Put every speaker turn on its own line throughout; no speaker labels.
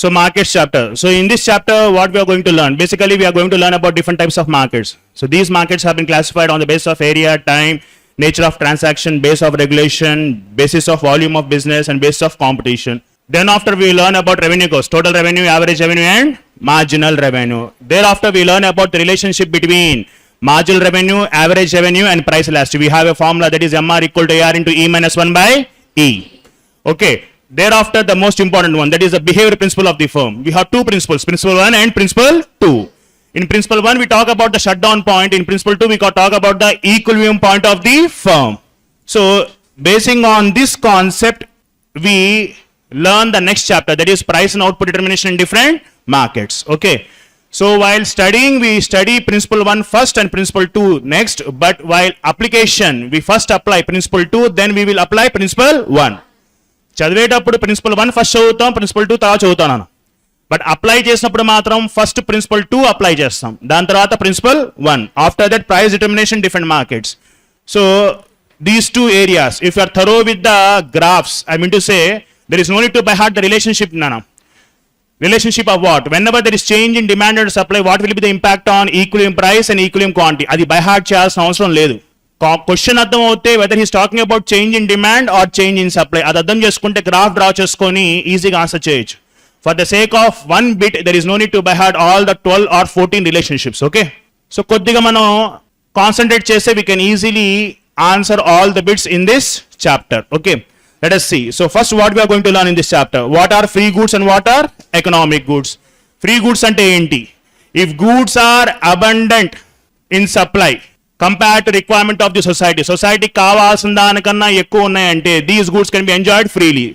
So markets chapter. So in this chapter, what we are going to learn? Basically, we are going to learn about different types of markets. So these markets have been classified on the basis of area, time, nature of transaction, basis of regulation, basis of volume of business, and basis of competition. Then after we learn about revenue cost, total revenue, average revenue, and marginal revenue. Thereafter we learn about the relationship between marginal revenue, average revenue, and price elasticity. We have a formula that is MR equal to AR into E minus 1 by E. Okay. Thereafter, the most important one, that is the behavior principle of the firm. We have two principles, principle 1 and principle 2. In principle 1, we talk about the shutdown point. In principle 2, we talk about the equilibrium point of the firm. So, basing on this concept, we learn the next chapter, that is price and output determination in different markets. Okay. So, while studying, we study principle 1 first and principle 2 next. But while application, we first apply principle 2, then we will apply principle 1. చదివేటప్పుడు principal 1 first చదువుతాం, principal 2 తర్వాత చదువుతాను. But apply చేసినప్పుడు మాత్రం first principle 2 apply చేస్తాం, దాని తర్వాత principle 1. After that price determination different markets. So these two areas, if you are thorough with the graphs, I mean to say there is no need to by heart the relationship. Relationship of what? Whenever there is change in demand and supply, what will be the impact on equilibrium price and equilibrium quantity. అది by heart చేయాల్సిన అవసరం లేదు. Question అర్థం అవుతే whether he's talking about change in demand or change in supply, అది అర్థం చేసుకుంటే graph draw చేసుకొని ఈజీగా ఆన్సర్ చేయొచ్చు. For the sake of 1 bit there is no need to by heart all the 12 or 14 relationships. Okay. So కొద్దిగా మనం concentrate చేస్తే we can easily answer all the bits in this chapter. Okay. Let us see. So first what we are going to learn in this chapter, what are free goods and what are economic goods. Free goods అంటే ఏంటి? If goods are abundant in supply compared to requirement of the society, society కావాల్సిన దానికన్నా ఎక్కువ ఉన్నాయంటే these goods can be enjoyed freely.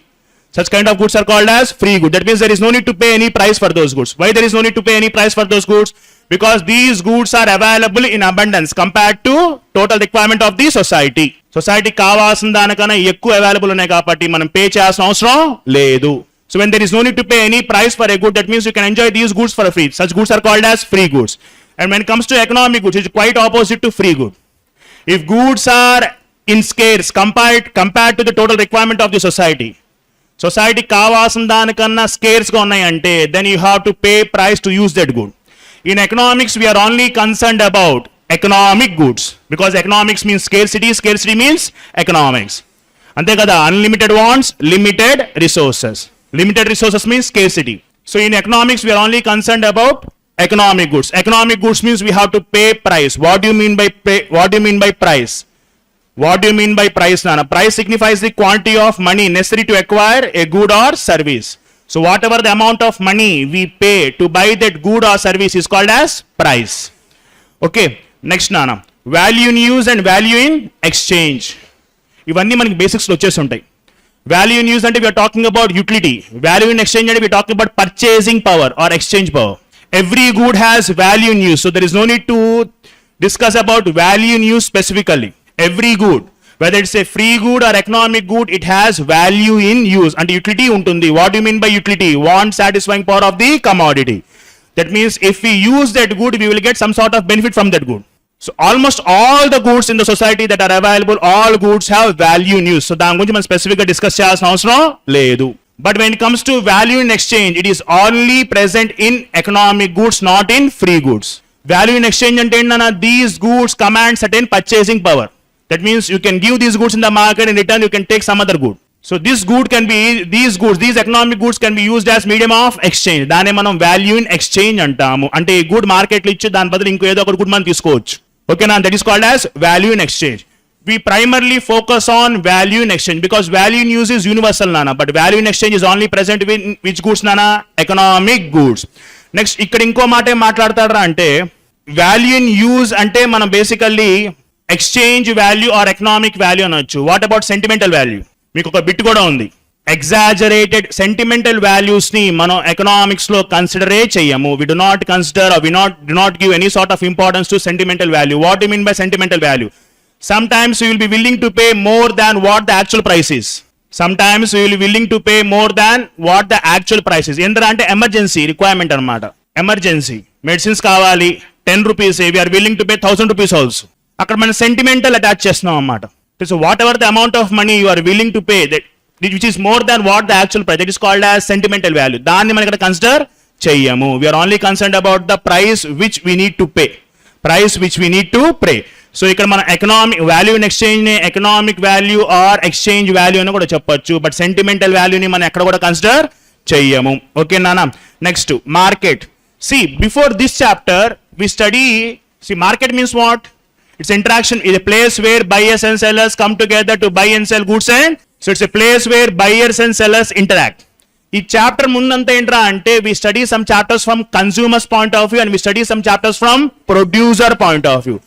Such kind of goods are called as free goods. That means there is no need to pay any price for those goods. Why there is no need to pay any price for those goods? Because these goods are available in abundance compared to total requirement of the society. Society కావాల్సిన దానికన్నా ఎక్కువ available ఉన్నాయి కాబట్టి మనం pay చేయాల్సిన అవసరం లేదు. So when there is no need to pay any price for a good, that means you can enjoy these goods for free. Such goods are called as free goods. And when it comes to economic goods, it is quite opposite to free good. If goods are in scarce compared to the total requirement of the society, society కావాల్సిన దానికన్నా scarce గా ఉన్నాయంటే then you have to pay price to use that good. In economics, we are only concerned about economic goods because economics means scarcity, scarcity means economics. అంతే కదా, unlimited wants, limited resources. Limited resources means scarcity. So in economics, we are only concerned about economic goods. Economic goods means we have to pay price. What do you mean by pay? What do you mean by price? What do you mean by price, Nana? Price signifies the quantity of money necessary to acquire a good or service. So whatever the amount of money we pay to buy that good or service is called as price. Okay. Next, Nana. Value in use and value in exchange. ఇవన్నీ మనకి basics లో వచ్చేసి ఉంటాయి. Value in use అంటే we are talking about utility. Value in exchange అంటే we are talking about purchasing power or exchange power. Every good has value in use, so there is no need to discuss about value in use specifically. Every good, whether it's a free good or economic good, it has value in use and utility untundi. What do you mean by utility? Want satisfying power of the commodity. That means if we use that good, we will get some sort of benefit from that good. So almost all the goods in the society that are available, all goods have value in use. So దాని గురించి మనం specific గా discuss చేయాల్సిన అవసరం లేదు. But when it comes to value in exchange, it is only present in economic goods, not in free goods. Value in exchange అంటే ఏంటన్నా, these goods command certain purchasing power. That means you can give these goods in the market, in return you can take some other good. So this good can be, these economic goods can be used as medium of exchange. దానే మనం value in exchange అంటాము. అంటే ఈ good మార్కెట్లో ఇచ్చి దాని బదులు ఇంకో ఏదో ఒక గుడ్ మనం తీసుకోవచ్చు. ఓకేనా? That is called as value in exchange. We primarily focus on value in exchange because value in use is universal, Nana, but value in exchange is only present in which goods, Nana? Economic goods. Next, ఇక్కడ ఇంకో మాట ఏం మాట్లాడతారా అంటే value in use అంటే మనం basically exchange value or economic value అనొచ్చు. What about sentimental value? మీకు ఒక బిట్ కూడా ఉంది. ఎగ్జాజరేటెడ్ సెంటిమెంటల్ వాల్యూస్ ని మనం ఎకనామిక్స్ లో కన్సిడరే చేయము. We do not consider or we do not give any sort of importance to sentimental value. What you mean by sentimental value? Sometimes you will be willing to pay more than what the actual price is. Sometimes you will be willing to pay more than what the actual price is. Endra ante emergency requirement anamata. Emergency medicines kavali 10 rupees, we are willing to pay 1000 rupees also. Akkada man sentimental attach chestunam anamata. So whatever the amount of money you are willing to pay that which is more than what the actual price, that is called as sentimental value. దాన్ని మనం ఇక్కడ consider చెయ్యము. We are only concerned about the price which we need to pay. Price which we need to pay. So ఇక్కడ మన economic value in exchange ని economic value or exchange value అని కూడా చెప్పొచ్చు. బట్ సెంటిమెంటల్ వాల్యూని మనం ఎక్కడ కూడా కన్సిడర్ చెయ్యము. ఓకే నానా. Next market. See before this chapter we study, see market means what? It's interaction, is a place where buyers and sellers come together to buy and sell goods, and so it's a place where buyers and sellers interact. ఈ chapter ముందంతా ఏంట్రా అంటే we study some chapters from consumers point of view and we study some chapters from producer point of view.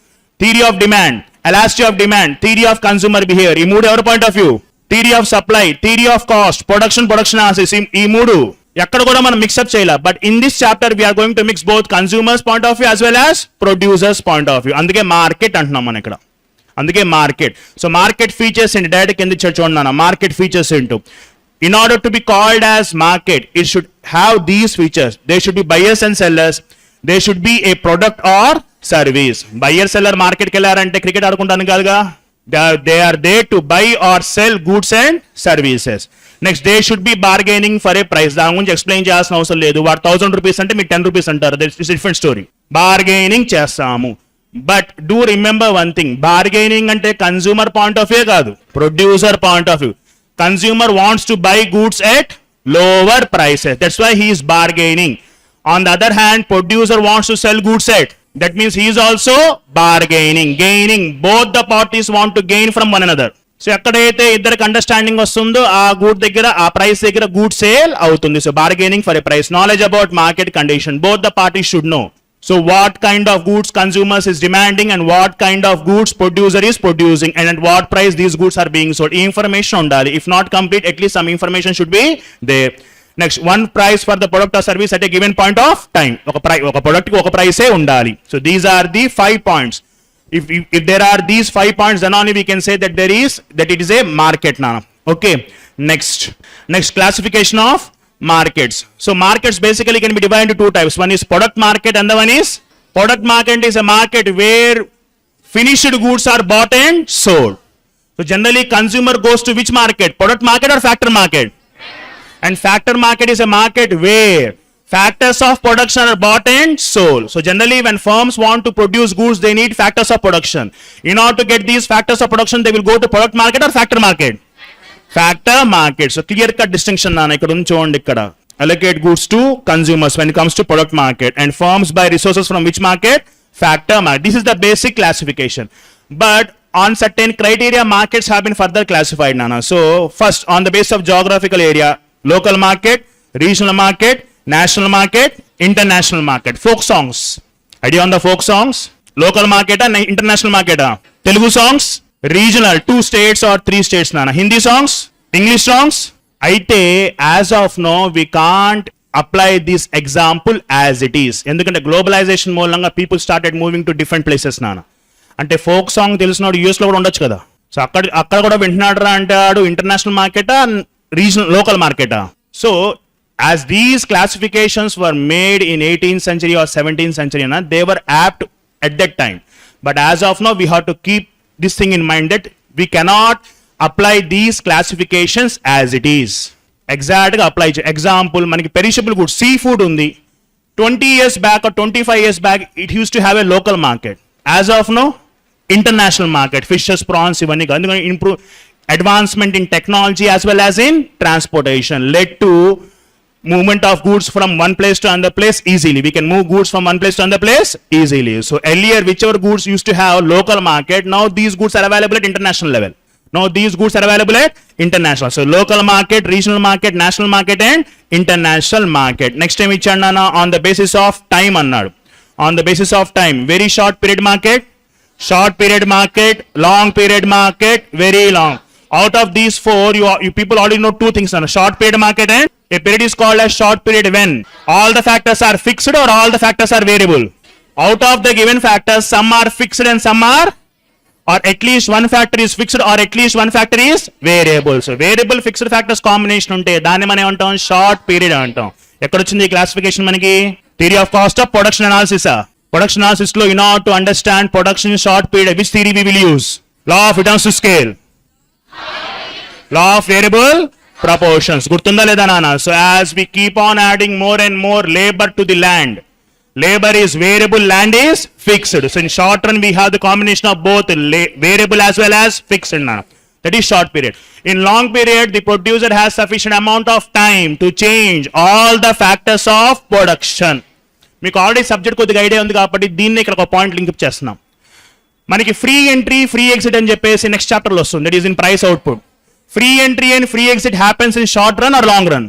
Theory of demand, elasticity of demand, theory of consumer behavior. ఈ మూడు ఎవరి point of view? Theory of supply, theory of cost, production analysis. ఈ మూడు ఎక్కడ కూడా మనం mix up చేయాలి. But in this chapter we are going to mix both consumers point of view as well as producers point of view. అందుకే market అంటున్నాం మనం ఇక్కడ. అందుకే మార్కెట్. సో మార్కెట్ ఫీచర్స్ ఏంటి? డైరెక్ట్ కింద చూడండి. మార్కెట్ ఫీచర్స్ ఏంటో. In order to be called as market, it should have these features. They should be buyers and sellers. They should be a product or service. Buyer seller మార్కెట్కి వెళ్ళారంటే cricket ఆడుకుంటాను కాదుగా. They are there to buy or sell goods and services. Next, they should be bargaining for a price. దాని గురించి explain చేయాల్సిన అవసరం లేదు. వాడు 1000 rupees అంటే మీకు 10 రూపీస్ అంటారు. That's different story. బార్గెయినింగ్ చేస్తాము. But do remember one thing, bargaining అంటే కన్స్యూమర్ పాయింట్ ఆఫ్ వ్యూ కాదు, producer point of view. Consumer wants to buy goods at lower prices. That's why he is bargaining. On the other hand, producer wants to sell goods at, that means he is also bargaining, gaining. Both the parties want to gain from one another. So ఎక్కడైతే ఇద్దరికి understanding వస్తుందో ఆ గూడ్ దగ్గర, ఆ price దగ్గర గూడ్ sale అవుతుంది. So bargaining for a price. Knowledge about market condition, both the parties should know. So what kind of goods consumers is demanding and what kind of goods producer is producing and at what price these goods are being sold. ఈ information ఉండాలి. If not complete, at least some information should be there. Next, one price for the product or service at a given point of time. ఒక product కి ఒక ప్రైసే ఉండాలి. So these are the 5 points. If there are these 5 points, then only we can say that it is a market now. Okay. Next classification of markets. So markets basically can be divided into two types. One is product market and the one is product market is a market where finished goods are bought and sold. So generally consumer goes to which market? Product market or factor market? And factor market is a market where factors of production are bought and sold. So generally when firms want to produce goods, they need factors of production. In order to get these factors of production, they will go to product market or factor market? Factor market. So clear cut distinction nana ikkada unchonడి ikkada. Allocate goods to consumers when it comes to product market, and firms buy resources from which market? Factor market. This is the basic classification. But on certain criteria, markets have been further classified nana. So first, on the basis of geographical area, local market, regional market, national market, international market. Folk songs. Idea on the folk songs? Local market and international market. Telugu songs, regional, 2 states or 3 states nana. Hindi songs, English songs. Aite as of now we can't apply this example as it is. Endukante globalization మూలంగా people started moving to different places nana. అంటే folk song తెలిసినోడు US లో కూడా ఉండొచ్చు కదా. So అక్కడ కూడా వింటున్నాడు రా అంటే ఆడు international మార్కెటా, regional local market. So as these classifications were made in 18th century or 17th century, they were apt at that time. But as of now we have to keep this thing in mind that we cannot apply these classifications as it is. Exact ga apply. Example, maniki perishable goods, seafood undi. 20 years back or 25 years back it used to have a local market. As of now international market. Fishes, prawns ivanni ga improve. Advancement in technology as well as in transportation led to movement of goods from one place to another place easily. We can move goods from one place to another place easily. So earlier whichever goods used to have local market, now these goods are available at international level. Now these goods are available at international. So local market, regional market, national market and international market. Next time ichannana on the basis of time annadu. On the basis of time, very short period market, short period market, long period market, very long. Out of these 4, you people already know 2 things. Short period market and a period is called as short period when all the factors are fixed or all the factors are variable. Out of the given factors, some are fixed and some are, or at least one factor is fixed or at least one factor is variable. So variable fixed factors combination unte danni mane antam short period antam. Ekkada ochindi ee classification maniki? Theory of cost of production analysis. Production analysis lo in order to understand production in short period, which theory we will use? Law of returns to scale, law of variable proportions. Gurtunda leda nana? So as we keep on adding more and more labor to the land, labor is variable, land is fixed. So in short run we have the combination of both variable as well as fixed nana. That is short period. In long period, the producer has sufficient amount of time to change all the factors of production. మీకు already subject కొద్దిగా idea ఉంది కాబట్టి దీన్ని ఇక్కడ ఒక point link చేస్తున్నాం. మనకి free entry free exit అని చెప్పేసి నెక్స్ట్ చాప్టర్లో వస్తుంది. That is in price output. Free entry and free exit happens in short run or long run.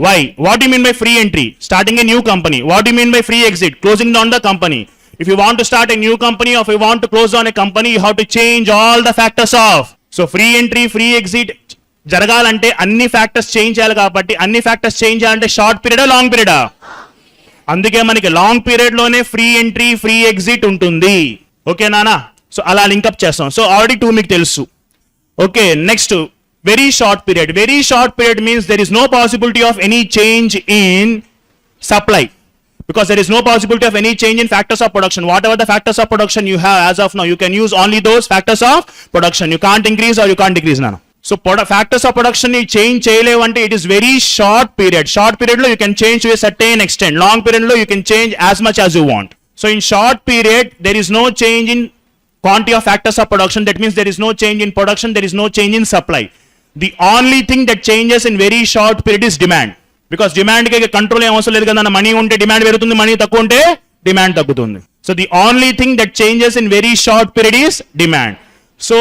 Why? What do you mean by free entry? Starting a new company. What do you mean by free exit? Closing down the company. If you want to start a new company or if you want to close down a company, you have to change all the factors of. So free entry, free exit జరగాలంటే అన్ని factors change చేయాలి కాబట్టి అన్ని factors change చేయాలంటే short పీరియడా long పీరియడా? అందుకే మనకి long period లోనే free entry free exit ఉంటుంది. ఓకే నానా? సో అలా లింకప్ చేస్తాం. సో ఆల్రెడీ 2 మీకు తెలుసు. Okay, next very short period. Very short period means there is no possibility of any change in supply because there is no possibility of any change in factors of production. Whatever the factors of production you have as of now, you can use only those factors of production. You can't increase or you can't decrease nana. So factors of production you change cheyalevante it is very short period. Short period lo you can change to a certain extent. Long period lo you can change as much as you want. So in short period there is no change in quantity of factors of production. That means there is no change in production, there is no change in supply. The only thing that changes in very short period is demand. Because demand ke control em avasam ledu kada, money unte demand perugutundi, money takku unte demand taggutundi. So the only thing that changes in very short period is demand. So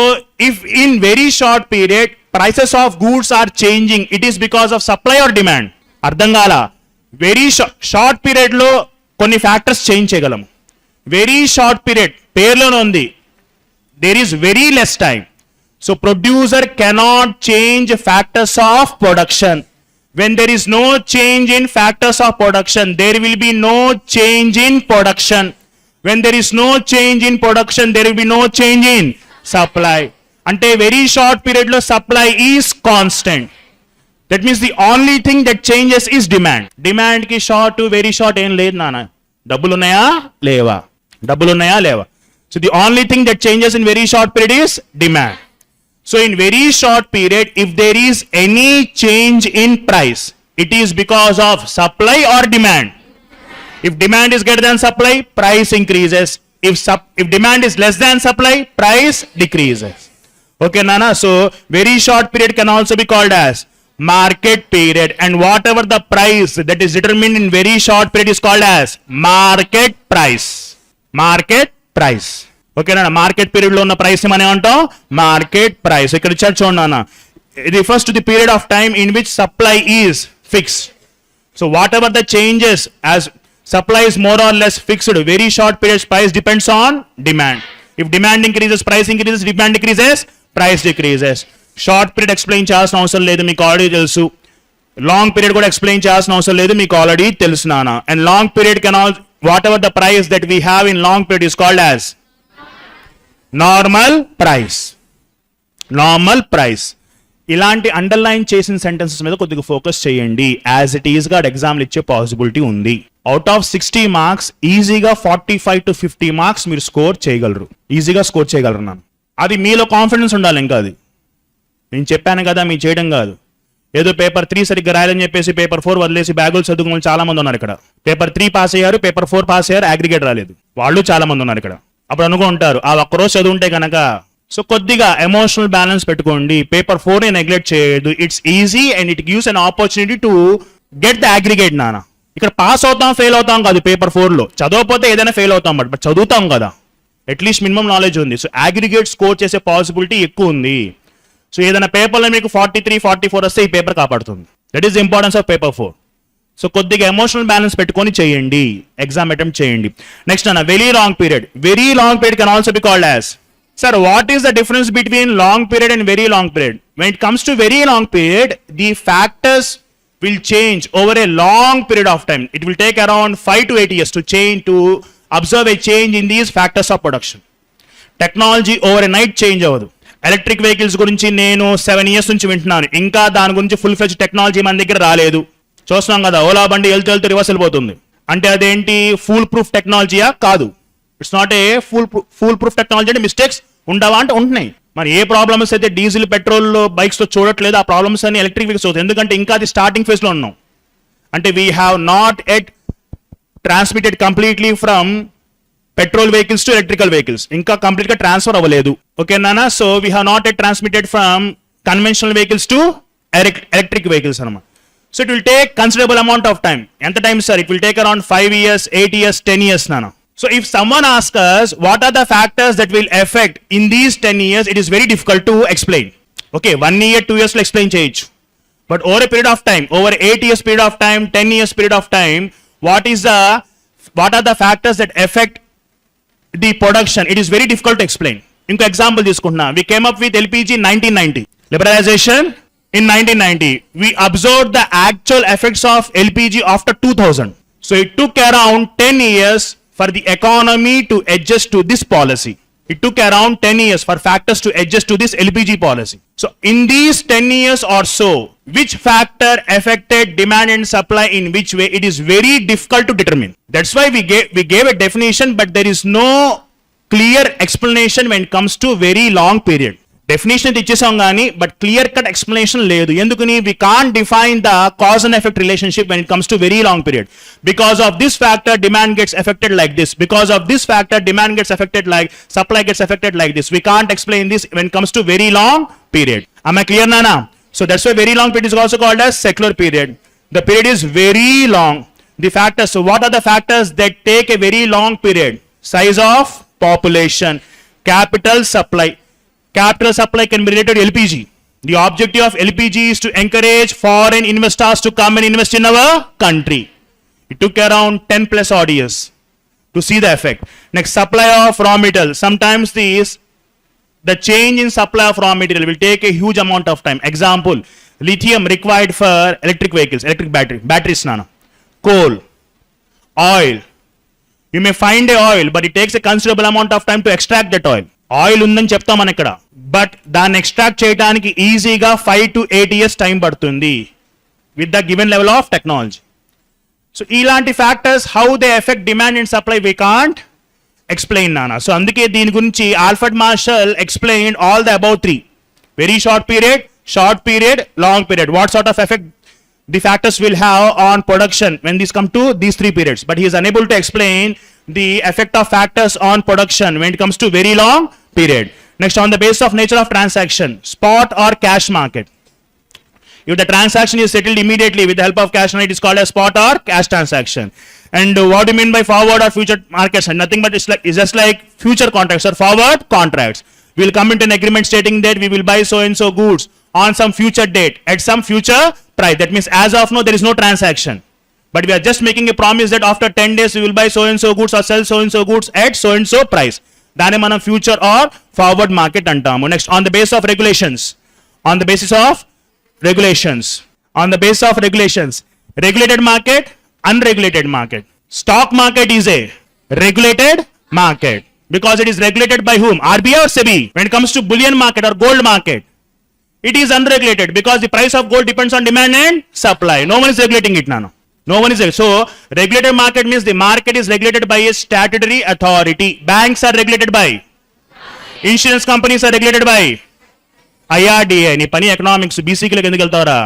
if in very short period prices of goods are changing, it is because of supply or demand? Ardham kala. Very short period lo konni factors change cheyagalamu. Very short period పేర్లోనే ఉంది, there is very less time. So producer cannot change factors of production. When there is no change in factors of production, there will be no change in production. When there is no change in production, there will be no change in supply. Ante very short period lo supply is constant. That means the only thing that changes is demand. Demand ki short to very short em లేదు నాన్న. డబ్బులు ఉన్నాయా లేవా? డబ్బులు ఉన్నాయా లేవా? So the only thing that changes in very short period is demand. So in very short period, if there is any change in price, it is because of supply or demand. If demand is greater than supply, price increases. If demand is less than supply, price decreases. Okay, Nana. So very short period can also be called as market period, and whatever the price that is determined in very short period is called as market price. Market price. Okay నా market period లో ఉన్న price మనం ఏమంటాం? Market price. ఇక్కడ ఇచ్చారు చూడండి అన్న, it refers to the period of time in which supply is fixed. So whatever the changes, as supply is more or less fixed, very short period price depends on demand. If demand increases, price increases. Demand decreases, price decreases. Short period explain చేయాల్సిన అవసరం లేదు, మీకు already తెలుసు. Long period కూడా explain చేయాల్సిన అవసరం లేదు, మీకు ఆల్రెడీ తెలుసు నాన్న. And long period can all whatever the price that we have in long period is called as normal price. Normal price. ఇలాంటి అండర్లైన్ చేసిన సెంటెన్సెస్ మీద కొద్దిగా ఫోకస్ చేయండి. యాజ్ ఇట్ ఈస్ గా ఎగ్జామ్లు ఇచ్చే పాసిబిలిటీ ఉంది. అవుట్ ఆఫ్ 60 మార్క్స్ ఈజీగా 45 to 50 మార్క్స్ మీరు స్కోర్ చేయగలరు, ఈజీగా స్కోర్ చేయగలరు నాన్న. అది మీలో కాన్ఫిడెన్స్ ఉండాలి. ఇంకా అది నేను చెప్పాను కదా, మీరు చేయడం కాదు. ఏదో పేపర్ 3 సరిగ్గా రాయాలని చెప్పేసి పేపర్ 4 వదిలేసి బ్యాగులు చదువుకుని చాలా మంది ఉన్నారు ఇక్కడ. పేపర్ 3 పాస్ అయ్యారు, పేపర్ 4 పాస్ అయ్యారు, అగ్రిగేట్ రాలేదు, వాళ్ళు చాలా మంది ఉన్నారు ఇక్కడ. అప్పుడు అనుకుంటారు ఆ ఒక్కరోజు చదువుంటే కనుక. సో కొద్దిగా ఎమోషనల్ బ్యాలెన్స్ పెట్టుకోండి. పేపర్ 4 ని నెగ్లెక్ట్ చేయదు. It's easy and it gives an opportunity to get the aggregate నాన్న. ఇక్కడ పాస్ అవుతాం ఫెయిల్ అవుతాం కాదు, పేపర్ 4 లో చదవకపోతే ఏదైనా ఫెయిల్ అవుతాం, బట్ చదువుతాం కదా, అట్లీస్ట్ మినిమం నాలెడ్జ్ ఉంది. సో అగ్రిగేట్ స్కోర్ చేసే పాసిబిలిటీ ఎక్కువ ఉంది. సో ఏదైనా పేపర్లో మీకు 43, 44 వస్తే ఈ పేపర్ కాపాడుతుంది. That is importance of paper 4. So కొద్దిగా ఎమోషనల్ బ్యాలెన్స్ పెట్టుకొని చేయండి, ఎగ్జామ్ అటెంప్ట్ చేయండి. నెక్స్ట్ అన్న very long period. Very long period can also be called as. Sir, what is the difference between long period and very long period? When it comes to very long period, the factors will change over a long period of time. It will take around 5 to 8 years to observe a change in these factors of production. Technology over a night change avadu. Electric vehicles గురించి నేను 7 years నుంచి వింటున్నాను, ఇంకా దాని గురించి full fledged technology మన దగ్గర రాలేదు. చూస్తున్నాం కదా, ఓలా బండి వెళ్తూ రివర్స్ వెళ్ళిపోతుంది. అంటే అదేంటి ఫుల్ ప్రూఫ్ టెక్నాలజీయా? కాదు. It's not a foolproof technology. అంటే మిస్టేక్స్ ఉండవా అంటే ఉంటున్నాయి. మరి ఏ ప్రాబ్లమ్స్ అయితే డీజిల్ పెట్రోల్ బైక్స్తో చూడట్లేదు ఆ ప్రాబ్లమ్స్ అన్ని ఎలక్ట్రిక్ వెహికల్స్ అవుతాయి. ఎందుకంటే ఇంకా అది స్టార్టింగ్ ఫేజ్లో ఉన్నాం. అంటే we have not at transmitted completely from petrol vehicles to electrical vehicles. ఇంకా కంప్లీట్గా ట్రాన్స్ఫర్ అవ్వలేదు. ఓకే నానా. So we have not at transmitted from conventional vehicles to electric vehicles అనమాట. So it will take considerable amount of time. Enta time sir? It will take around 5 years, 8 years, 10 years nana. So if someone asks us what are the factors that will affect in these 10 years, it is very difficult to explain. Okay, 1 year, 2 years lo explain cheyochu. But over a period of time, over 8 years period of time, 10 years period of time, what are the factors that affect the production? It is very difficult to explain. Inko example తీసుకుంటున్నా. We came up with LPG in 1990. Liberalization in 1990. We observed the actual effects of LPG after 2000. So it took around 10 years for the economy to adjust to this policy. It took around 10 years for factors to adjust to this LPG policy. So in these 10 years or so, which factor affected demand and supply in which way? It is very difficult to determine. That's why we gave a definition, but there is no clear explanation when it comes to very long period. Definition అయితే ఇచ్చేసాం కానీ but clear cut explanation లేదు. ఎందుకని? We can't define the cause and effect relationship when it comes to very long period. Because of this factor demand gets affected like this. Because of this factor demand gets affected like supply gets affected like this. We can't explain this when comes to very long period. Am I clear Nana? So that's why very long period is also called as secular period. The period is very long. The factors, so what are the factors that take a very long period? Size of population, capital supply. Capital supply can be related to LPG. The objective of LPG is to encourage foreign investors to come and invest in our country. It took around 10 plus odd years to see the effect. Next, supply of raw material. Sometimes the change in supply of raw material will take a huge amount of time. Example, lithium required for electric vehicles, electric batteries nana. Coal, oil. You may find a oil, but it takes a considerable amount of time to extract that oil. Oil ఉందని చెప్తాం మనం ఇక్కడ, but దాన్ని extract చేయడానికి ఈజీగా 5 to 8 years time పడుతుంది with the given level of technology. So ఇలాంటి factors how they affect demand and supply we can't explain నానా. సో అందుకే దీని గురించి Alfred Marshall explain all the above 3. Very short period, long period. What sort of effect the factors will have on production when these come to these 3 periods, but he is unable to explain the effect of factors on production when it comes to very long period. Next, on the basis of nature of transaction, spot or cash market. If the transaction is settled immediately with the help of cash, it is called as spot or cash transaction. And what do you mean by forward or future markets? And nothing but it's just like future contracts or forward contracts. We will come into an agreement stating that we will buy so and so goods on some future date at some future price. That means as of now there is no transaction, but we are just making a promise that after 10 days we will buy so and so goods or sell so and so goods at so and so price. Dane manam future or forward market antamu. Next, on the basis of regulations, regulated market, unregulated market. Stock market is a regulated market because it is regulated by whom? RBI or SEBI. When it comes to bullion market or gold market, it is unregulated because the price of gold depends on demand and supply. No one is regulating it now. No one is. So regulated market means the market is regulated by a statutory authority. Banks are regulated by, insurance companies are regulated by IRDA. Ni pani economics BC ki enduku veltavara.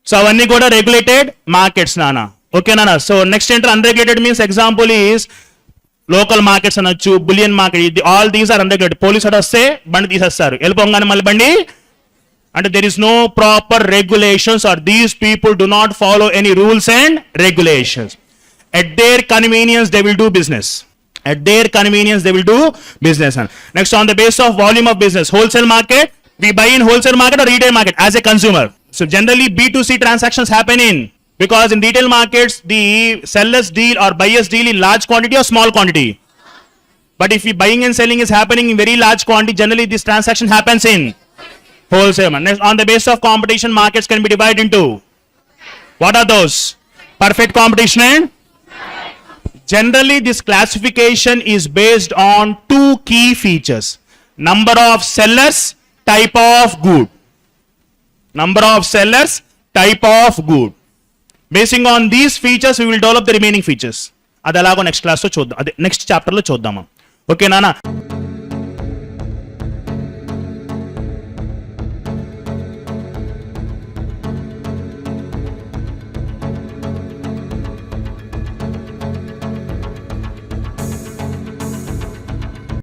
So avanni kuda regulated markets nana. Okay nana. So next enter unregulated means example is local markets anachu, bullion market. All these are unregulated. Police order say bandi తీసేస్తారు, వెళ్ళిపోగానే మళ్ళీ బండి. And there is no proper regulations, or these people do not follow any rules and regulations. At their convenience they will do business. Next, on the basis of volume of business, wholesale market, we buy in wholesale market or retail market as a consumer. So generally B2C transactions happen in, because in retail markets the sellers deal or buyers deal in large quantity or small quantity. But if buying and selling is happening in very large quantity, generally this transaction happens in wholesale. Next, on the basis of competition, markets can be divided into, what are those? Perfect competition and generally this classification is based on 2 key features: number of sellers, type of good. Basing on these features we will develop the remaining features. Adalago next class lo chuddam, next chapter lo chuddam. Okay nana.